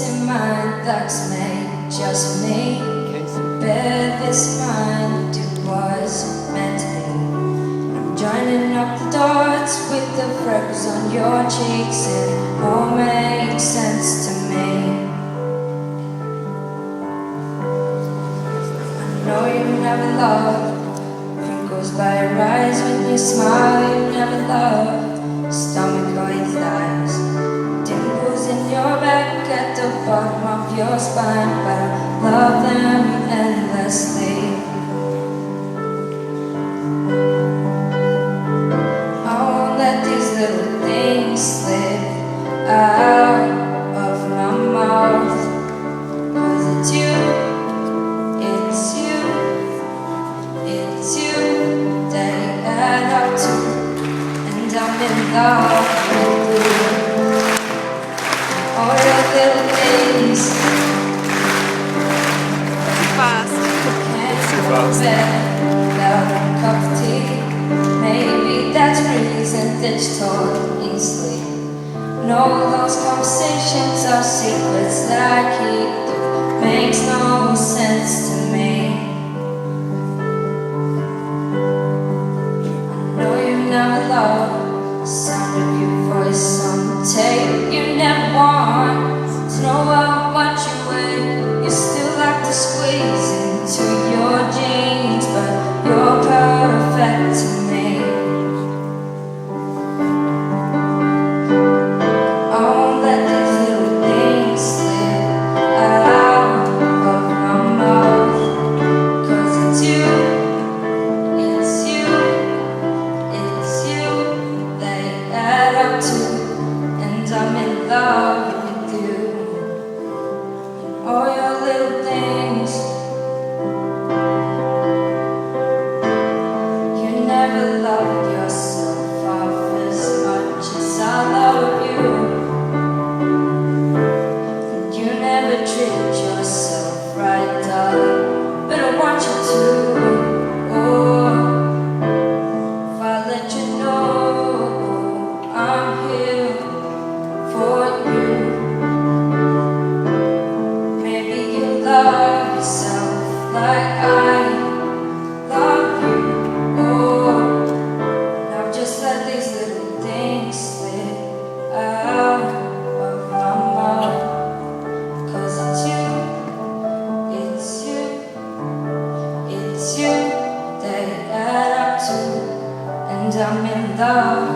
in mind that's made just me. Bear this mind, it was meant to be. I'm joining up the dots with the freckles on your cheeks. It all makes sense to me. I know you never loved wrinkles by your eyes when you smile. You never loved stomach or your thighs, dimples in your back at the bottom of your spine, but I love them endlessly. I won't let these little things slip out of my mouth, 'cause it's you, it's you, it's you they add up to, and I'm in love with you. All your little things fast. can't go to bed without a cup of tea. Maybe that's reason that you told easily. No, those conversations are secrets that I keep. Makes no sense to me. I know you never loved the sound of your voice on the tape. You never want to know what you weigh. You still like to squeeze into your jeans, but you're perfect to me. I won't let these little things slip out of my mouth, 'cause it's you, it's you, it's you they add up to, and I'm in love with you. All your little things. You never loved yourself half as much as I love you. And you never treat yourself right, darling, but I want you to. Oh, if I let you know I'm here for you. Maybe you love yourself like I love you. Oh, now just let these little things slip out of my mouth, 'cause it's you, it's you, it's you they add up to, and I'm in love